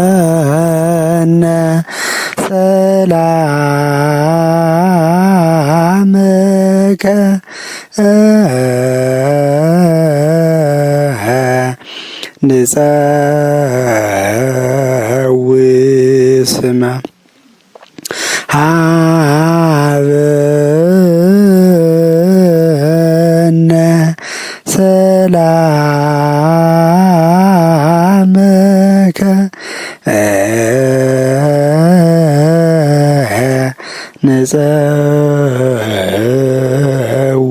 ሀበነ ሰላምከ ንጸውዕ ስመ ሀበነ ሰላምከ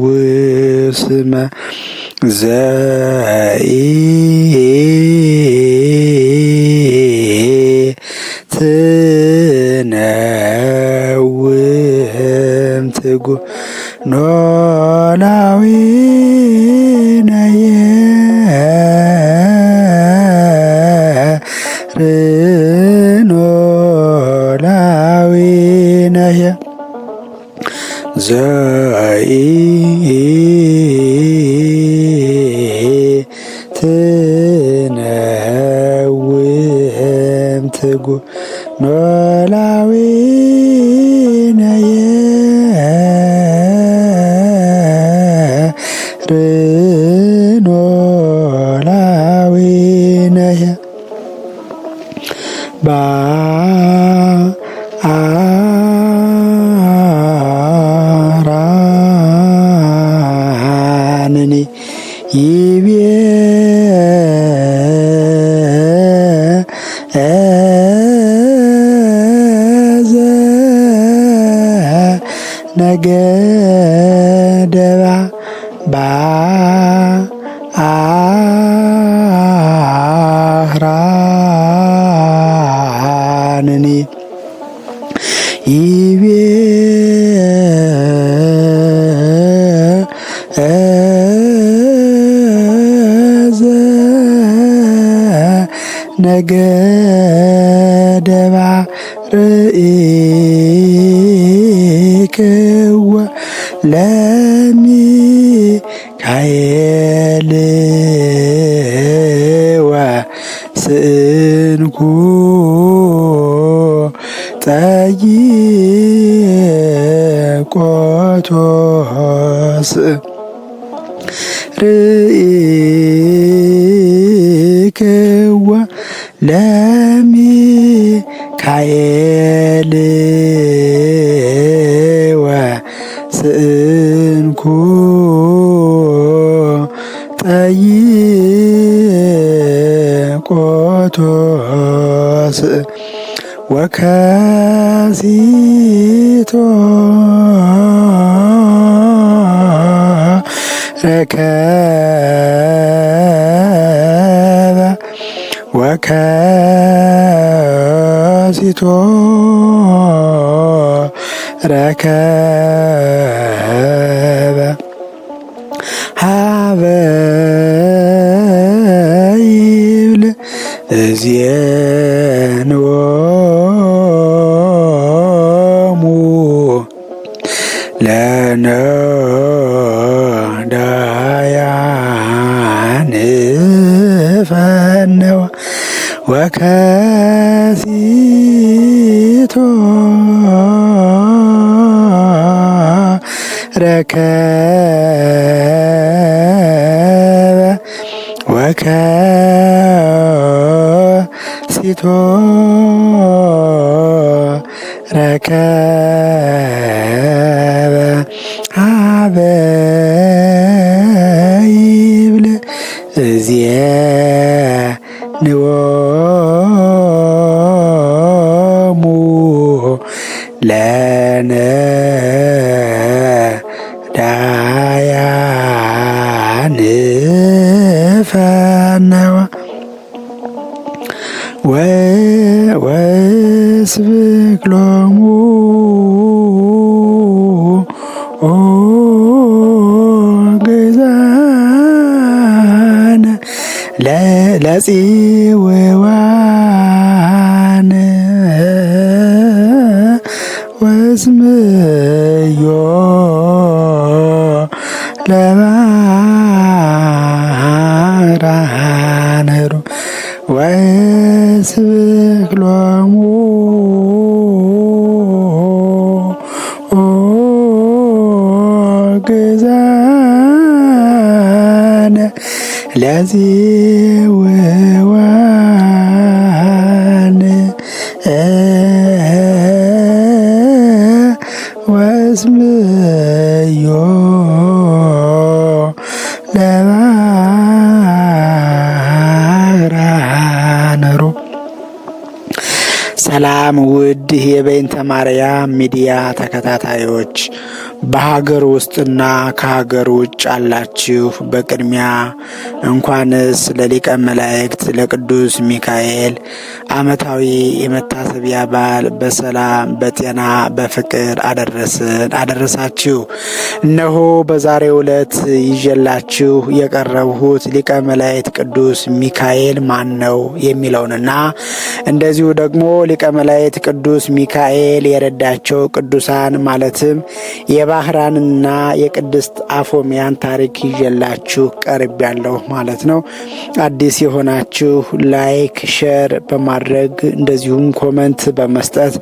ንጸውዕ ስመ ዘኢትነውም ትጉህ ኖላዊነየ ኖላዊነየ ዘኢትነውም ትጉህ ኖላዊነየ ኖላዊነየ ባራንኒ ይቤ ነገደባ ባራንኒ ይቤ ነገደባ ርኢክወ ለሚካኤል ወስእንኩ ጠይቆቶስ ርኢክወ ለሚካኤል ወስእንኩ ጠይቆቶስ ወከሲቶ ረከበ ወከሲቶ ረከበ ሀበ ይብል እዝየንዎሙ ለነዳያን ፈነወ ወከሲቶ ረከበ ወከሲቶ ረከበ ሀበ ይብል እዝየንዎሙ ለነዳያን ፈነወ ወስብክ ሎሙ ግዛነ ለጽዋዋን ወስምዮ ለባህራ ወስብክ ሎሙ ግዛነ ለዚውዋን ወስምዮ ለባህራን ሩብ። ሰላም ውድ የበይንተ ማርያም ሚዲያ ተከታታዮች በሀገር ውስጥና ከሀገር ውጭ አላችሁ፣ በቅድሚያ እንኳንስ ለሊቀ መላእክት ለቅዱስ ሚካኤል ዓመታዊ የመታሰቢያ በዓል በሰላም በጤና በፍቅር አደረሳችሁ። እነሆ በዛሬው ዕለት ይዤላችሁ የቀረብሁት ሊቀ መላእክት ቅዱስ ሚካኤል ማን ነው የሚለውንና እንደዚሁ ደግሞ ሊቀ መላእክት ቅዱስ ሚካኤል የረዳቸው ቅዱሳን ማለትም የባህራንና የቅድስት አፎሚያን ታሪክ ይዤላችሁ ቀርብ ያለሁ ማለት ነው። አዲስ የሆናችሁ ላይክ፣ ሼር በማድረግ እንደዚሁም ኮመንት በመስጠት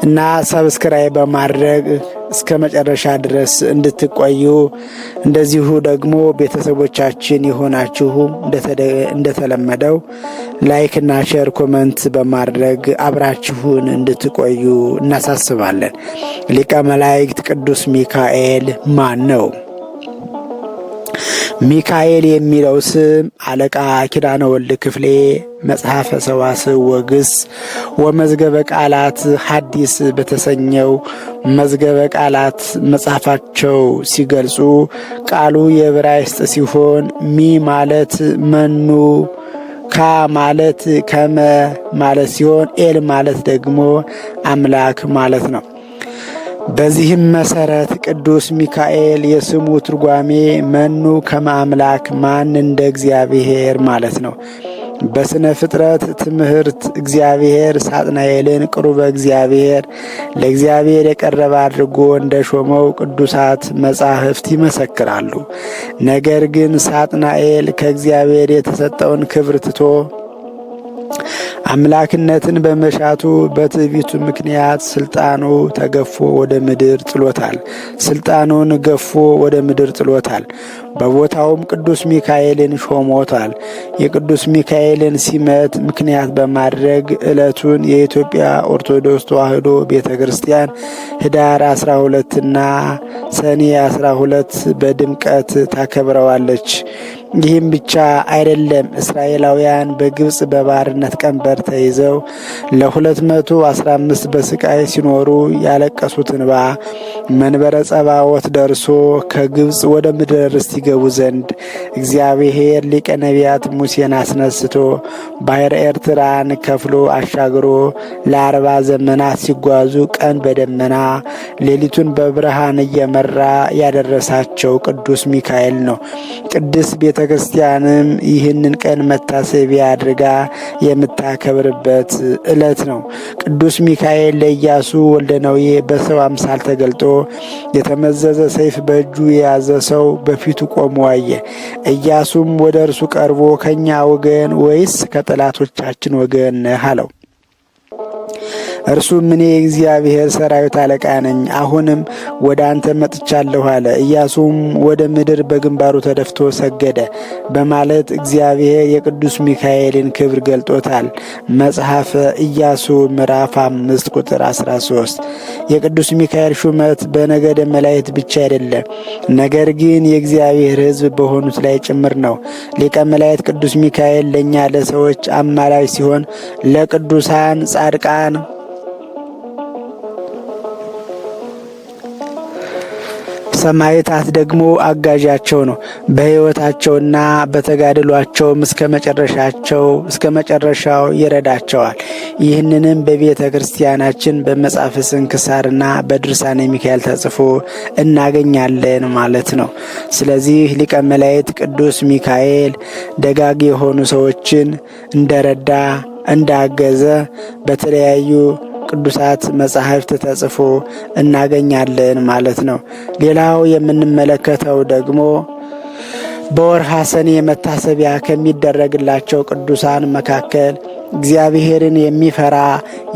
እና ሰብስክራይብ በማድረግ እስከ መጨረሻ ድረስ እንድትቆዩ እንደዚሁ ደግሞ ቤተሰቦቻችን የሆናችሁ እንደተለመደው ላይክ እና ሼር ኮመንት በማድረግ አብራችሁን እንድትቆዩ እናሳስባለን። ሊቀ መላእክት ቅዱስ ሚካኤል ማን ነው? ሚካኤል የሚለው ስም አለቃ ኪዳነ ወልድ ክፍሌ መጽሐፈ ሰዋስው ወግስ ወመዝገበ ቃላት ሐዲስ በተሰኘው መዝገበ ቃላት መጽሐፋቸው ሲገልጹ ቃሉ የዕብራይስጥ ሲሆን ሚ ማለት መኑ፣ ካ ማለት ከመ ማለት ሲሆን ኤል ማለት ደግሞ አምላክ ማለት ነው። በዚህም መሰረት ቅዱስ ሚካኤል የስሙ ትርጓሜ መኑ ከመ አምላክ ማን እንደ እግዚአብሔር ማለት ነው። በስነ ፍጥረት ትምህርት እግዚአብሔር ሳጥናኤልን ቅሩበ እግዚአብሔር ለእግዚአብሔር የቀረበ አድርጎ እንደ ሾመው ቅዱሳት መጻሕፍት ይመሰክራሉ። ነገር ግን ሳጥናኤል ከእግዚአብሔር የተሰጠውን ክብር ትቶ አምላክነትን በመሻቱ በትዕቢቱ ምክንያት ስልጣኑ ተገፎ ወደ ምድር ጥሎታል። ስልጣኑን ገፎ ወደ ምድር ጥሎታል። በቦታውም ቅዱስ ሚካኤልን ሾሞታል። የቅዱስ ሚካኤልን ሲመት ምክንያት በማድረግ ዕለቱን የኢትዮጵያ ኦርቶዶክስ ተዋሕዶ ቤተ ክርስቲያን ህዳር 12ና ሰኔ 12 በድምቀት ታከብረዋለች። ይህም ብቻ አይደለም። እስራኤላውያን በግብፅ በባርነት ቀንበር ተይዘው ለ215 በስቃይ ሲኖሩ ያለቀሱት እንባ መንበረ ጸባዖት ደርሶ ከግብፅ ወደ ምድረ ርስት ይገቡ ዘንድ እግዚአብሔር ሊቀ ነቢያት ሙሴን አስነስቶ ባሕረ ኤርትራን ከፍሎ አሻግሮ ለ40 ዘመናት ሲጓዙ ቀን በደመና ሌሊቱን በብርሃን እየመራ ያደረሳቸው ቅዱስ ሚካኤል ነው። ቅድስት ቤተ ክርስቲያንም ይህንን ቀን መታሰቢያ አድርጋ የምታከብርበት ዕለት ነው። ቅዱስ ሚካኤል ለኢያሱ ወልደ ነዌ በሰው አምሳል ተገልጦ የተመዘዘ ሰይፍ በእጁ የያዘ ሰው በፊቱ ቆሞ አየ። ኢያሱም ወደ እርሱ ቀርቦ ከኛ ወገን ወይስ ከጠላቶቻችን ወገን ነህ አለው። እርሱም እኔ የእግዚአብሔር ሰራዊት አለቃ ነኝ፣ አሁንም ወደ አንተ መጥቻለሁ አለ። ኢያሱም ወደ ምድር በግንባሩ ተደፍቶ ሰገደ በማለት እግዚአብሔር የቅዱስ ሚካኤልን ክብር ገልጦታል። መጽሐፈ ኢያሱ ምዕራፍ 5 ቁጥር 13። የቅዱስ ሚካኤል ሹመት በነገደ መላእክት ብቻ አይደለም፣ ነገር ግን የእግዚአብሔር ሕዝብ በሆኑት ላይ ጭምር ነው። ሊቀ መላእክት ቅዱስ ሚካኤል ለእኛ ለሰዎች አማላጅ ሲሆን ለቅዱሳን ጻድቃን ሰማዕታት ደግሞ አጋዣቸው ነው። በሕይወታቸውና በተጋድሏቸውም እስከ መጨረሻው ይረዳቸዋል። ይህንንም በቤተ ክርስቲያናችን በመጽሐፈ ስንክሳርና በድርሳነ ሚካኤል ተጽፎ እናገኛለን ማለት ነው። ስለዚህ ሊቀ መላእክት ቅዱስ ሚካኤል ደጋግ የሆኑ ሰዎችን እንደረዳ እንዳገዘ በተለያዩ ቅዱሳት መጻሕፍት ተጽፎ እናገኛለን ማለት ነው። ሌላው የምንመለከተው ደግሞ በወርሃ ሰኔ መታሰቢያ ከሚደረግላቸው ቅዱሳን መካከል እግዚአብሔርን የሚፈራ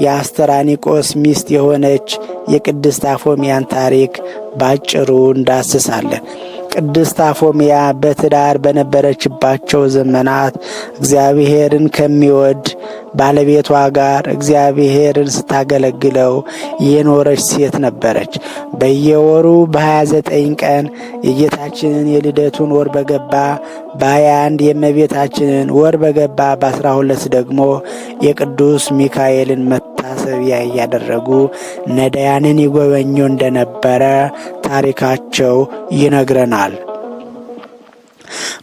የአስተራኒቆስ ሚስት የሆነች የቅድስት አፎምያን ታሪክ ባጭሩ እንዳስሳለን። ቅድስት አፎምያ በትዳር በነበረችባቸው ዘመናት እግዚአብሔርን ከሚወድ ባለቤቷ ጋር እግዚአብሔርን ስታገለግለው የኖረች ሴት ነበረች። በየወሩ በ29 ቀን የጌታችንን የልደቱን ወር በገባ በ21 የእመቤታችንን ወር በገባ በ12 ደግሞ የቅዱስ ሚካኤልን መታሰቢያ እያደረጉ ነዳያንን ይጎበኙ እንደነበረ ታሪካቸው ይነግረናል።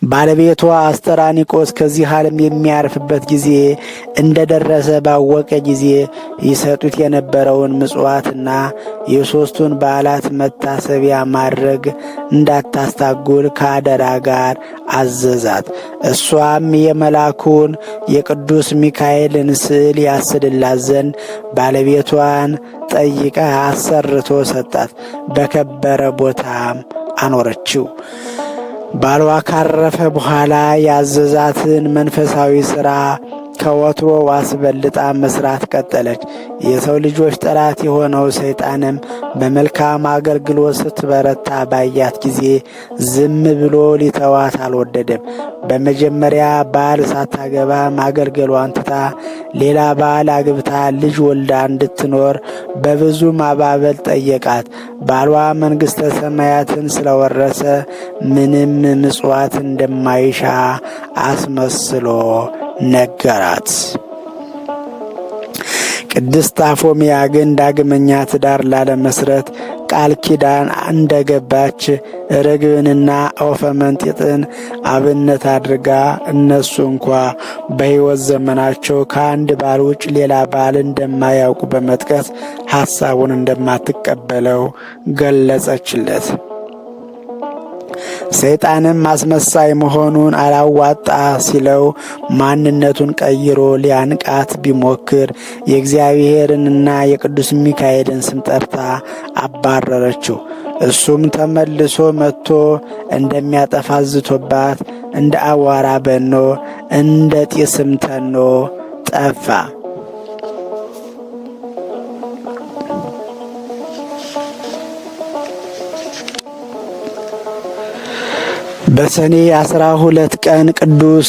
ባለቤቷ አስተራኒቆስ ከዚህ ዓለም የሚያርፍበት ጊዜ እንደደረሰ ባወቀ ጊዜ ይሰጡት የነበረውን ምጽዋትና የሦስቱን በዓላት መታሰቢያ ማድረግ እንዳታስታጉል ከአደራ ጋር አዘዛት። እሷም የመልአኩን የቅዱስ ሚካኤልን ስዕል ያስልላት ዘንድ ባለቤቷን ጠይቃ አሰርቶ ሰጣት። በከበረ ቦታም አኖረችው። ባሏ ካረፈ በኋላ ያዘዛትን መንፈሳዊ ሥራ ከወትሮ አስበልጣ መስራት ቀጠለች። የሰው ልጆች ጠላት የሆነው ሰይጣንም በመልካም አገልግሎት ስትበረታ ባያት ጊዜ ዝም ብሎ ሊተዋት አልወደደም። በመጀመሪያ ባል ሳታገባ ማገልገሏን ትታ ሌላ ባል አግብታ ልጅ ወልዳ እንድትኖር በብዙ ማባበል ጠየቃት። ባሏ መንግሥተ ሰማያትን ስለወረሰ ምንም ምጽዋት እንደማይሻ አስመስሎ ነገራት። ቅድስት አፎምያ ግን ዳግመኛ ትዳር ላለመስረት ቃል ኪዳን እንደገባች ርግብንና ኦፈ መንጢጥን አብነት አድርጋ እነሱ እንኳ በሕይወት ዘመናቸው ከአንድ ባል ውጭ ሌላ ባል እንደማያውቁ በመጥቀስ ሐሳቡን እንደማትቀበለው ገለጸችለት። ሰይጣንም አስመሳይ መሆኑን አላዋጣ ሲለው ማንነቱን ቀይሮ ሊያንቃት ቢሞክር የእግዚአብሔርንና የቅዱስ ሚካኤልን ስም ጠርታ አባረረችው። እሱም ተመልሶ መጥቶ እንደሚያጠፋ ዝቶባት እንደ አዋራ በኖ እንደ ጢስም ተኖ ጠፋ። በሰኔ 12 ቀን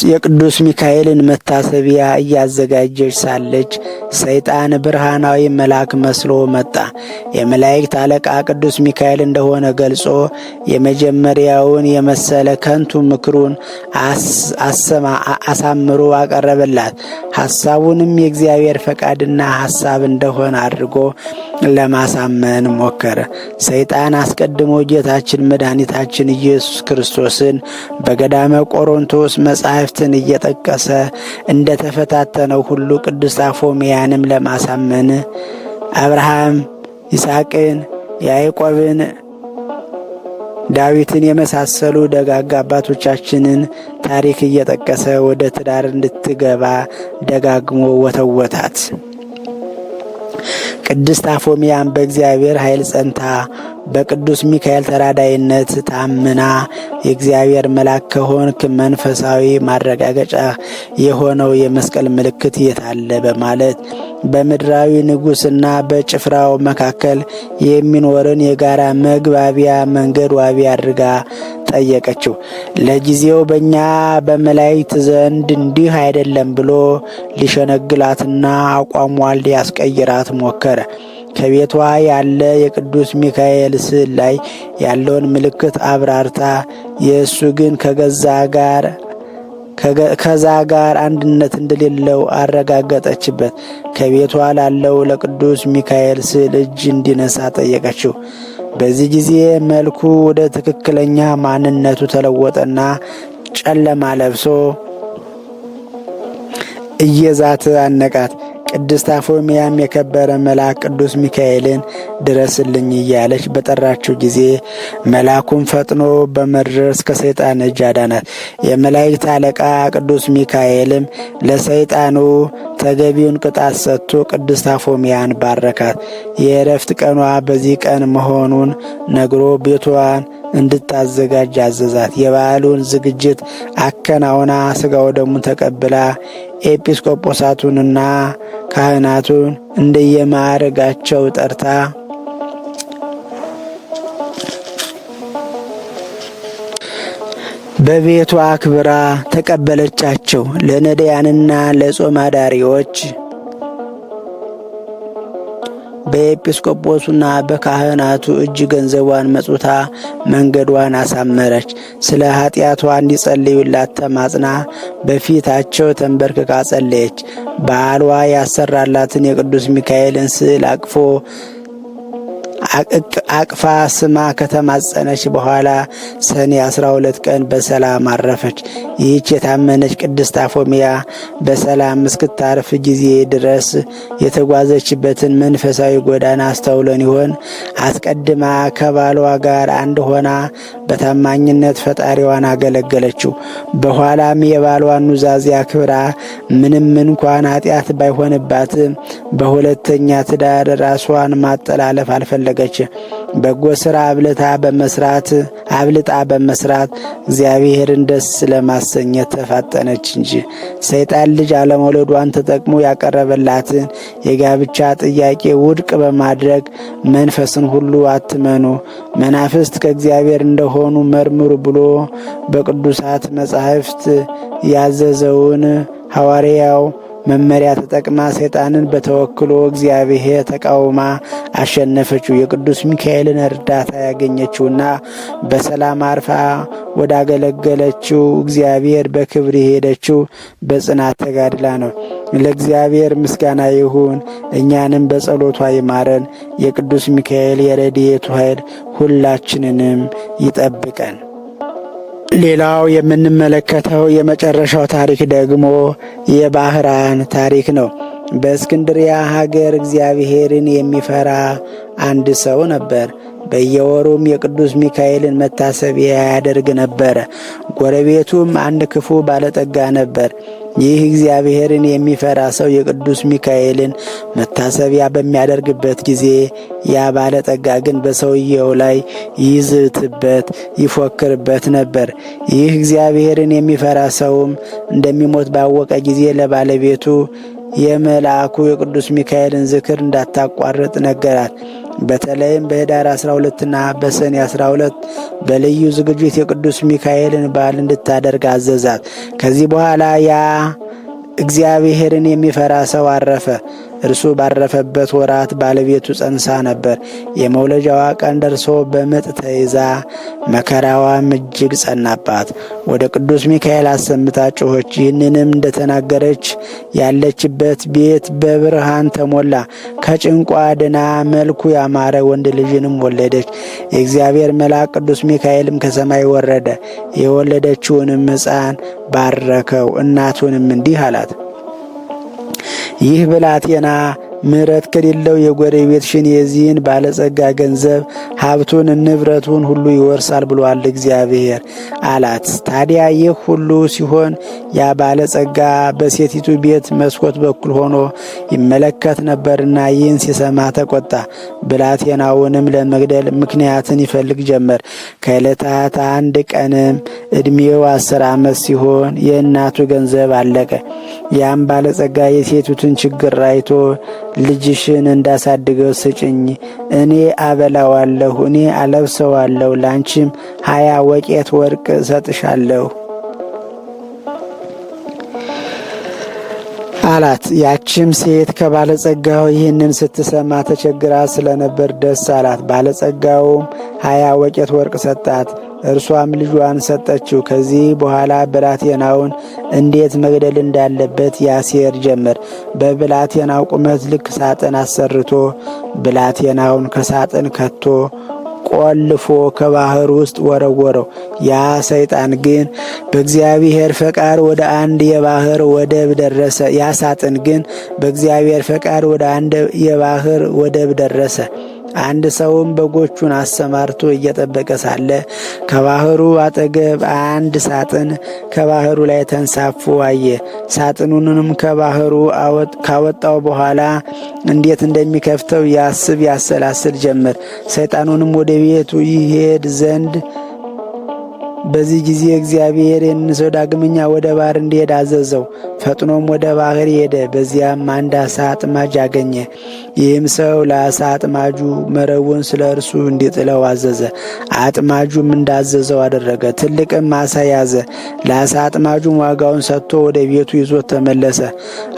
የቅዱስ ሚካኤልን መታሰቢያ እያዘጋጀች ሳለች ሰይጣን ብርሃናዊ መልአክ መስሎ መጣ። የመላእክት አለቃ ቅዱስ ሚካኤል እንደሆነ ገልጾ የመጀመሪያውን የመሰለ ከንቱ ምክሩን አሳምሮ አቀረበላት። ሐሳቡንም የእግዚአብሔር ፈቃድና ሐሳብ እንደሆነ አድርጎ ለማሳመን ሞከረ። ሰይጣን አስቀድሞ ጌታችን መድኃኒታችን ኢየሱስ ክርስቶስን በገዳመ ቆሮንቶስ መጻሕፍትን እየጠቀሰ እንደተፈታተነው ሁሉ ቅድስት አፎምያንም ለማሳመን አብርሃም፣ ይስሐቅን፣ ያዕቆብን፣ ዳዊትን የመሳሰሉ ደጋግ አባቶቻችንን ታሪክ እየጠቀሰ ወደ ትዳር እንድትገባ ደጋግሞ ወተወታት። ቅድስት አፎምያም በእግዚአብሔር ኃይል ጸንታ በቅዱስ ሚካኤል ተራዳይነት ታምና የእግዚአብሔር መልአክ ከሆንክ መንፈሳዊ ማረጋገጫ የሆነው የመስቀል ምልክት የታለ በማለት በምድራዊ ንጉሥና በጭፍራው መካከል የሚኖርን የጋራ መግባቢያ መንገድ ዋቢ አድርጋ ጠየቀችው። ለጊዜው በእኛ በመላእክት ዘንድ እንዲህ አይደለም ብሎ ሊሸነግላትና አቋሟን ሊያስቀይራት ሞከረ። ከቤቷ ያለ የቅዱስ ሚካኤል ስዕል ላይ ያለውን ምልክት አብራርታ የእሱ ግን ከዛ ጋር አንድነት እንደሌለው አረጋገጠችበት። ከቤቷ ላለው ለቅዱስ ሚካኤል ስዕል እጅ እንዲነሳ ጠየቀችው። በዚህ ጊዜ መልኩ ወደ ትክክለኛ ማንነቱ ተለወጠና ጨለማ ለብሶ እየዛተ አነቃት። ቅድስት አፎምያም የከበረ መልአክ ቅዱስ ሚካኤልን ድረስልኝ እያለች በጠራችው ጊዜ መልአኩም ፈጥኖ በመድረስ ከሰይጣን እጅ አዳናት። የመላእክት አለቃ ቅዱስ ሚካኤልም ለሰይጣኑ ተገቢውን ቅጣት ሰጥቶ ቅድስት አፎምያን ባረካት። የእረፍት ቀኗ በዚህ ቀን መሆኑን ነግሮ ቤቷን እንድታዘጋጅ አዘዛት። የበዓሉን ዝግጅት አከናውና ሥጋው ደሙን ተቀብላ ኤጲስቆጶሳቱንና ካህናቱን እንደየማዕረጋቸው ጠርታ በቤቷ አክብራ ተቀበለቻቸው። ለነዳያንና ለጾም አዳሪዎች በኤጲስቆጶሱና በካህናቱ እጅ ገንዘቧን መጽውታ መንገዷን አሳመረች። ስለ ኃጢአቷ እንዲጸልዩላት ተማጽና በፊታቸው ተንበርክካ ጸለየች። ባሏ ያሰራላትን የቅዱስ ሚካኤልን ስዕል አቅፋ ስማ ከተማጸነች በኋላ ሰኔ 12 ቀን በሰላም አረፈች። ይህች የታመነች ቅድስት አፎሚያ በሰላም እስክታርፍ ጊዜ ድረስ የተጓዘችበትን መንፈሳዊ ጎዳና አስተውለን ይሆን? አስቀድማ ከባሏ ጋር አንድ ሆና በታማኝነት ፈጣሪዋን አገለገለችው። በኋላም የባሏን ኑዛዜ አክብራ ምንም እንኳን ኃጢአት ባይሆንባትም በሁለተኛ ትዳር ራሷን ማጠላለፍ አልፈለገች። በጎ ሥራ አብልጣ በመስራት እግዚአብሔርን ደስ ለማሰኘት ተፋጠነች እንጂ ሰይጣን ልጅ አለመውለዷን ተጠቅሞ ያቀረበላትን የጋብቻ ጥያቄ ውድቅ በማድረግ መንፈስን ሁሉ አትመኑ፣ መናፍስት ከእግዚአብሔር እንደሆኑ መርምሩ ብሎ በቅዱሳት መጻሕፍት ያዘዘውን ሐዋርያው መመሪያ ተጠቅማ ሰይጣንን በተወክሎ እግዚአብሔር ተቃውማ አሸነፈችው። የቅዱስ ሚካኤልን እርዳታ ያገኘችውና በሰላም አርፋ ወዳገለገለችው እግዚአብሔር በክብር የሄደችው በጽናት ተጋድላ ነው። ለእግዚአብሔር ምስጋና ይሁን፣ እኛንም በጸሎቷ ይማረን። የቅዱስ ሚካኤል የረድኤቱ ኃይል ሁላችንንም ይጠብቀን። ሌላው የምንመለከተው የመጨረሻው ታሪክ ደግሞ የባህራን ታሪክ ነው። በእስክንድሪያ ሀገር እግዚአብሔርን የሚፈራ አንድ ሰው ነበር። በየወሩም የቅዱስ ሚካኤልን መታሰቢያ ያደርግ ነበረ። ጎረቤቱም አንድ ክፉ ባለጠጋ ነበር። ይህ እግዚአብሔርን የሚፈራ ሰው የቅዱስ ሚካኤልን መታሰቢያ በሚያደርግበት ጊዜ ያ ባለጠጋ ግን በሰውየው ላይ ይዝትበት፣ ይፎክርበት ነበር። ይህ እግዚአብሔርን የሚፈራ ሰውም እንደሚሞት ባወቀ ጊዜ ለባለቤቱ የመልአኩ የቅዱስ ሚካኤልን ዝክር እንዳታቋርጥ ነገራት። በተለይም በኅዳር 12ና በሰኔ 12 በልዩ ዝግጅት የቅዱስ ሚካኤልን በዓል እንድታደርግ አዘዛት። ከዚህ በኋላ ያ እግዚአብሔርን የሚፈራ ሰው አረፈ። እርሱ ባረፈበት ወራት ባለቤቱ ጸንሳ ነበር። የመውለጃዋ ቀን ደርሶ በምጥ ተይዛ መከራዋም እጅግ ጸናባት። ወደ ቅዱስ ሚካኤል አሰምታ ጮኸች። ይህንንም እንደተናገረች ያለችበት ቤት በብርሃን ተሞላ። ከጭንቋ ድና መልኩ ያማረ ወንድ ልጅንም ወለደች። የእግዚአብሔር መልአክ ቅዱስ ሚካኤልም ከሰማይ ወረደ። የወለደችውንም ሕፃን ባረከው። እናቱንም እንዲህ አላት፣ ይህ ብላቴና ምሕረት ከሌለው የጎረቤትሽን የዚህን ባለጸጋ ገንዘብ ሀብቱን ንብረቱን ሁሉ ይወርሳል ብሏል እግዚአብሔር አላት። ታዲያ ይህ ሁሉ ሲሆን ያ ባለጸጋ በሴቲቱ ቤት መስኮት በኩል ሆኖ ይመለከት ነበርና ይህን ሲሰማ ተቆጣ። ብላቴናውንም ለመግደል ምክንያትን ይፈልግ ጀመር። ከዕለታት አንድ ቀንም ዕድሜው 10 ዓመት ሲሆን የእናቱ ገንዘብ አለቀ። ያም ባለጸጋ የሴቲቱን ችግር አይቶ ልጅሽን እንዳሳድገው ስጭኝ፣ እኔ አበላዋለሁ፣ እኔ አለብሰዋለሁ፣ ላንቺም 20 ወቄት ወርቅ ሰጥሻለሁ አላት። ያችም ሴት ከባለጸጋው ይህንን ስትሰማ ተቸግራ ስለነበር ደስ አላት። ባለጸጋውም 20 ወቄት ወርቅ ሰጣት። እርሷም ልጇን ሰጠችው። ከዚህ በኋላ ብላቴናውን እንዴት መግደል እንዳለበት ያሴር ጀመር። በብላቴናው ቁመት ልክ ሳጥን አሰርቶ ብላቴናውን ከሳጥን ከቶ ቆልፎ ከባህር ውስጥ ወረወረው። ያ ሰይጣን ግን በእግዚአብሔር ፈቃድ ወደ አንድ የባህር ወደብ ደረሰ። ያ ሳጥን ግን በእግዚአብሔር ፈቃድ ወደ አንድ የባህር ወደብ ደረሰ። አንድ ሰውም በጎቹን አሰማርቶ እየጠበቀ ሳለ ከባህሩ አጠገብ አንድ ሳጥን ከባህሩ ላይ ተንሳፎ አየ። ሳጥኑንም ከባህሩ ካወጣው በኋላ እንዴት እንደሚከፍተው ያሰላስል ጀመር። ሰይጣኑንም ወደ ቤቱ ይሄድ ዘንድ በዚህ ጊዜ እግዚአብሔር ይህንን ሰው ዳግመኛ ወደ ባህር እንዲሄድ አዘዘው። ፈጥኖም ወደ ባህር ሄደ። በዚያም አንድ አሳ አጥማጅ አገኘ። ይህም ሰው ለአሳ አጥማጁ መረቡን ስለ እርሱ እንዲጥለው አዘዘ። አጥማጁም እንዳዘዘው አደረገ። ትልቅም አሳ ያዘ። ለአሳ አጥማጁም ዋጋውን ሰጥቶ ወደ ቤቱ ይዞት ተመለሰ።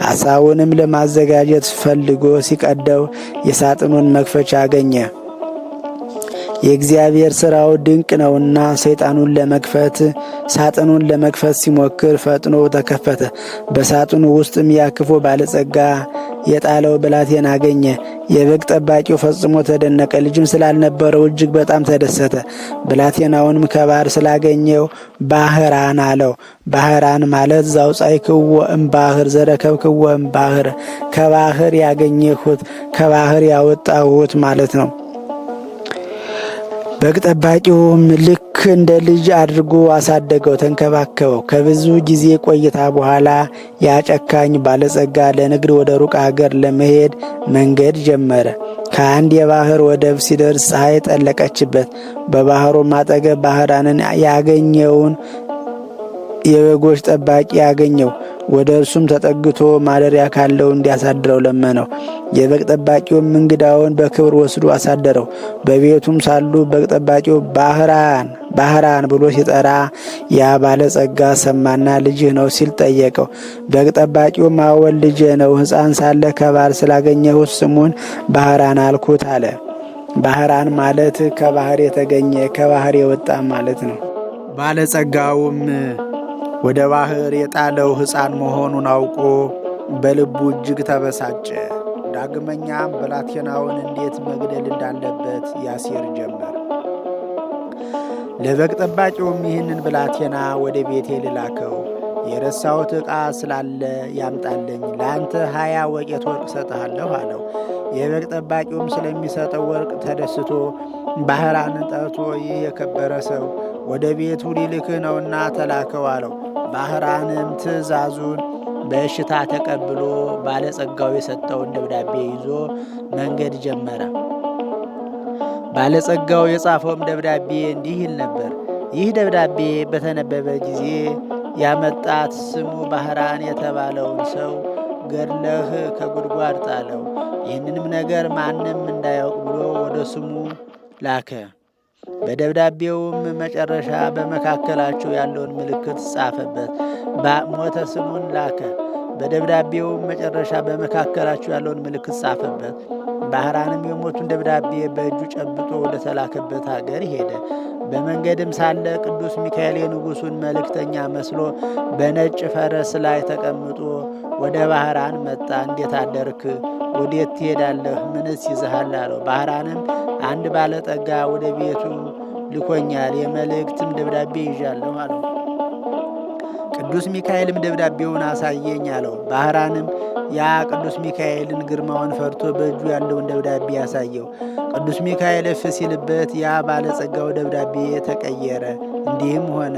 አሳውንም ለማዘጋጀት ፈልጎ ሲቀደው የሳጥኑን መክፈቻ አገኘ። የእግዚአብሔር ሥራው ድንቅ ነውና ሳጥኑን ለመክፈት ሲሞክር ፈጥኖ ተከፈተ። በሳጥኑ ውስጥም ያ ክፉ ባለጸጋ የጣለው ብላቴና አገኘ። የበግ ጠባቂው ፈጽሞ ተደነቀ፣ ልጅም ስላልነበረው እጅግ በጣም ተደሰተ። ብላቴናውንም ከባህር ስላገኘው ባህራን አለው። ባህራን ማለት ዘአውጻእክዎ እምባሕር ዘረከብክዎ እምባሕር፣ ከባህር ያገኘሁት ከባህር ያወጣሁት ማለት ነው። በግ ጠባቂውም ልክ እንደ ልጅ አድርጎ አሳደገው፣ ተንከባከበው። ከብዙ ጊዜ ቆይታ በኋላ ያ ጨካኝ ባለጸጋ ለንግድ ወደ ሩቅ አገር ለመሄድ መንገድ ጀመረ። ከአንድ የባህር ወደብ ሲደርስ ፀሐይ ጠለቀችበት። በባህሩም አጠገብ ባህራንን ያገኘውን የበጎች ጠባቂ አገኘው። ወደ እርሱም ተጠግቶ ማደሪያ ካለው እንዲያሳድረው ለመነው። የበግ ጠባቂውም እንግዳውን በክብር ወስዶ አሳደረው። በቤቱም ሳሉ በግ ጠባቂው ባህራን ብሎ ሲጠራ ያ ባለጸጋ ሰማና ልጅህ ነው ሲል ጠየቀው። በግ ጠባቂውም አዎን ልጄ ነው፣ ሕፃን ሳለ ከባህር ስላገኘሁት ስሙን ባህራን አልኩት አለ። ባህራን ማለት ከባህር የተገኘ ከባህር የወጣ ማለት ነው። ባለጸጋውም ወደ ባህር የጣለው ሕፃን መሆኑን አውቆ በልቡ እጅግ ተበሳጨ። ዳግመኛም ብላቴናውን እንዴት መግደል እንዳለበት ያሴር ጀመር። ለበግ ጠባቂውም ይህንን ብላቴና ወደ ቤቴ ልላከው፣ የረሳሁት ዕቃ ስላለ ያምጣልኝ፣ ለአንተ 20 ወቄት ወርቅ እሰጥሃለሁ አለው። የበግ ጠባቂውም ስለሚሰጠው ወርቅ ተደስቶ ባህራንን ጠርቶ ይህ የከበረ ሰው ወደ ቤቱ ሊልክህ ነውና ተላከው አለው። ባህራንም ትእዛዙን በእሽታ ተቀብሎ ባለጸጋው የሰጠውን ደብዳቤ ይዞ መንገድ ጀመረ። ባለጸጋው የጻፈውም ደብዳቤ እንዲህ ይል ነበር። ይህ ደብዳቤ በተነበበ ጊዜ ያመጣት ስሙ ባህራን የተባለውን ሰው ገድለህ ከጉድጓድ ጣለው፣ ይህንንም ነገር ማንም እንዳያውቅ ብሎ ወደ ስሙ ላከ። በደብዳቤውም መጨረሻ በመካከላቸው ያለውን ምልክት ጻፈበት። ሞተ ስሙን ላከ። በደብዳቤውም መጨረሻ በመካከላቸው ያለውን ምልክት ጻፈበት። ባህራንም የሞቱን ደብዳቤ በእጁ ጨብጦ ወደ ተላከበት ሀገር ሄደ። በመንገድም ሳለ ቅዱስ ሚካኤል የንጉሡን መልእክተኛ መስሎ በነጭ ፈረስ ላይ ተቀምጦ ወደ ባህራን መጣ። እንዴት አደርክ? ወዴት ትሄዳለህ? ምንስ ይዘሃል? አለው። ባህራንም አንድ ባለጠጋ ወደ ቤቱ ልኮኛል፣ የመልእክትም ደብዳቤ ይዣለሁ አለው። ቅዱስ ሚካኤልም ደብዳቤውን አሳየኝ አለው። ባህራንም ያ ቅዱስ ሚካኤልን ግርማውን ፈርቶ በእጁ ያለውን ደብዳቤ ያሳየው። ቅዱስ ሚካኤል እፍ ሲልበት ያ ባለጸጋው ደብዳቤ ተቀየረ። እንዲህም ሆነ፣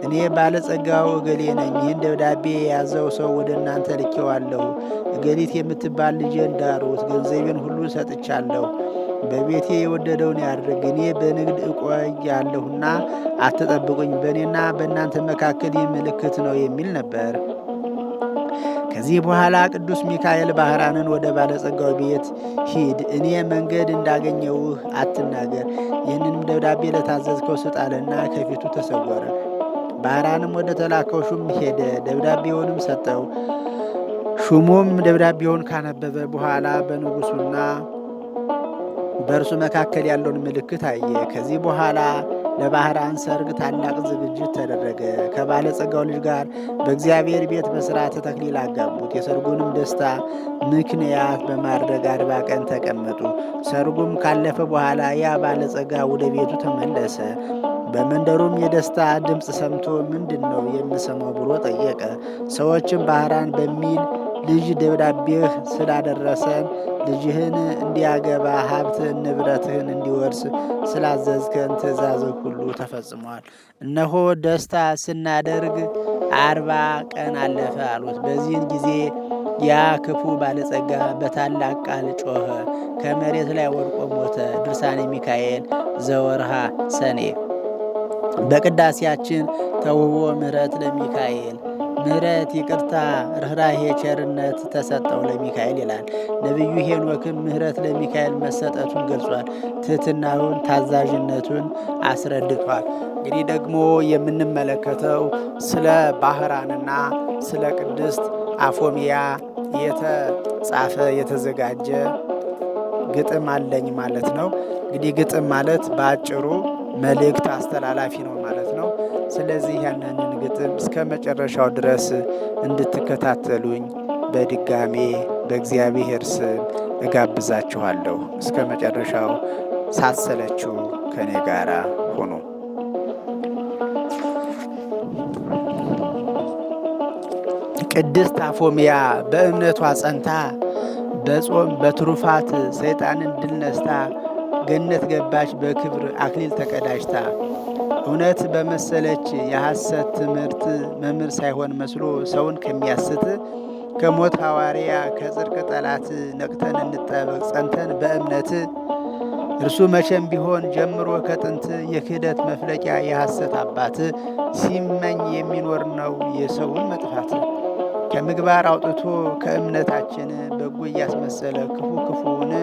እኔ ባለጸጋው እገሌ ነኝ። ይህን ደብዳቤ የያዘው ሰው ወደ እናንተ ልኬዋለሁ። እገሊት የምትባል ልጄን ዳሩት፣ ገንዘቤን ሁሉ ሰጥቻለሁ። በቤቴ የወደደውን ያድርግ። እኔ በንግድ እቆያለሁና አትጠብቁኝ። በእኔና በእናንተ መካከል ይህ ምልክት ነው የሚል ነበር። ከዚህ በኋላ ቅዱስ ሚካኤል ባህራንን ወደ ባለጸጋው ቤት ሂድ፣ እኔ መንገድ እንዳገኘውህ አትናገር፣ ይህንንም ደብዳቤ ለታዘዝከው ስጣልና ከፊቱ ተሰወረ። ባህራንም ወደ ተላከው ሹም ሄደ፣ ደብዳቤውንም ሰጠው። ሹሙም ደብዳቤውን ካነበበ በኋላ በንጉሡና በእርሱ መካከል ያለውን ምልክት አየ። ከዚህ በኋላ ለባህራን ሰርግ ታላቅ ዝግጅት ተደረገ። ከባለጸጋው ልጅ ጋር በእግዚአብሔር ቤት በሥርዓተ ተክሊል አጋቡት። የሰርጉንም ደስታ ምክንያት በማድረግ 40 ቀን ተቀመጡ። ሰርጉም ካለፈ በኋላ ያ ባለጸጋ ወደ ቤቱ ተመለሰ። በመንደሩም የደስታ ድምፅ ሰምቶ ምንድን ነው የምሰማው ብሎ ጠየቀ። ሰዎችም ባህራን በሚል ልጅ ደብዳቤህ ስላደረሰን ልጅህን እንዲያገባ ሀብትህን ንብረትህን እንዲወርስ ስላዘዝከን ትእዛዝህ ሁሉ ተፈጽሟል። እነሆ ደስታ ስናደርግ 40 ቀን አለፈ አሉት። በዚህን ጊዜ ያ ክፉ ባለጸጋ በታላቅ ቃል ጮኸ፣ ከመሬት ላይ ወድቆ ሞተ። ድርሳነ ሚካኤል ዘወርሃ ሰኔ። በቅዳሴያችን ተውቦ ምሕረት ለሚካኤል ምሕረት፣ ይቅርታ፣ ርኅራኄ፣ ቸርነት ተሰጠው ለሚካኤል ይላል። ነቢዩ ሄኖክም ምሕረት ለሚካኤል መሰጠቱን ገልጿል። ትሕትናውን፣ ታዛዥነቱን አስረድቷል። እንግዲህ ደግሞ የምንመለከተው ስለ ባህራንና ስለ ቅድስት አፎምያ የተጻፈ የተዘጋጀ ግጥም አለኝ ማለት ነው። እንግዲህ ግጥም ማለት በአጭሩ መልእክት አስተላላፊ ነው ማለት ነው። ስለዚህ ያንን ግጥም እስከ መጨረሻው ድረስ እንድትከታተሉኝ በድጋሜ በእግዚአብሔር ስም እጋብዛችኋለሁ። እስከ መጨረሻው ሳትሰለችሁ ከኔ ጋር ሁኑ። ቅድስት አፎምያ በእምነቷ ጸንታ በጾም በትሩፋት ሰይጣንን ድል ነስታ ገነት ገባች በክብር አክሊል ተቀዳጅታ። እውነት በመሰለች የሐሰት ትምህርት መምህር ሳይሆን መስሎ ሰውን ከሚያስት ከሞት ሐዋርያ ከጽድቅ ጠላት ነቅተን እንጠበቅ ጸንተን በእምነት። እርሱ መቼም ቢሆን ጀምሮ ከጥንት የክህደት መፍለቂያ የሐሰት አባት ሲመኝ የሚኖር ነው የሰውን መጥፋት። ከምግባር አውጥቶ ከእምነታችን በጎ እያስመሰለ ክፉ ክፉውን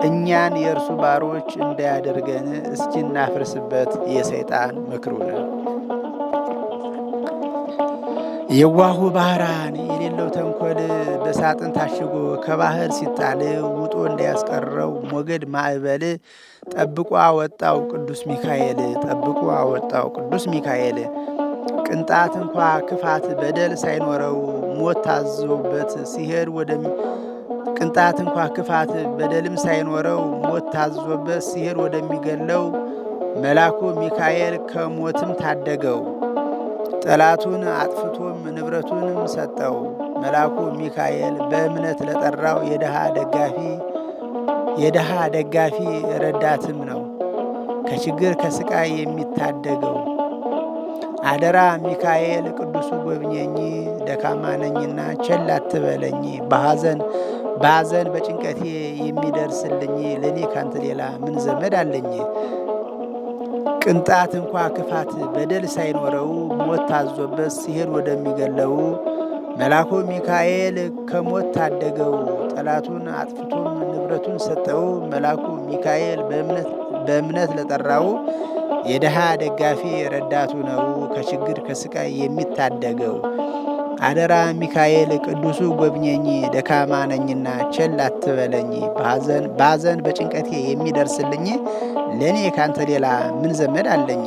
እኛን የእርሱ ባሮች እንዳያደርገን እስኪናፍርስበት የሰይጣን ምክሩን። የዋሁ ባህራን የሌለው ተንኮል በሳጥን ታሽጎ ከባህር ሲጣል ውጦ እንዳያስቀረው ሞገድ ማዕበል ጠብቆ አወጣው ቅዱስ ሚካኤል ጠብቆ አወጣው ቅዱስ ሚካኤል። ቅንጣት እንኳ ክፋት በደል ሳይኖረው ሞት ታዞበት ሲሄድ ቅንጣት እንኳ ክፋት በደልም ሳይኖረው ሞት ታዞበት ሲሄድ ወደሚገለው መልአኩ ሚካኤል ከሞትም ታደገው። ጠላቱን አጥፍቶም ንብረቱንም ሰጠው። መልአኩ ሚካኤል በእምነት ለጠራው የድሃ ደጋፊ ረዳትም ነው፣ ከችግር ከስቃይ የሚታደገው። አደራ ሚካኤል ቅዱሱ ጎብኘኝ፣ ደካማ ነኝና ቸል አትበለኝ። በሐዘን በጭንቀቴ የሚደርስልኝ ለእኔ ካንተ ሌላ ምን ዘመድ አለኝ? ቅንጣት እንኳ ክፋት በደል ሳይኖረው ሞት ታዞበት ሲሄድ ወደሚገለው መልአኩ ሚካኤል ከሞት ታደገው። ጠላቱን አጥፍቶም ንብረቱን ሰጠው። መልአኩ ሚካኤል በእምነት ለጠራው የድሃ ደጋፊ ረዳቱ ነው፣ ከችግር ከስቃይ የሚታደገው። አደራ ሚካኤል ቅዱሱ ጎብኘኝ፣ ደካማ ነኝና ቸል አትበለኝ። በሐዘን በጭንቀቴ የሚደርስልኝ ለእኔ ካንተ ሌላ ምን ዘመድ አለኝ?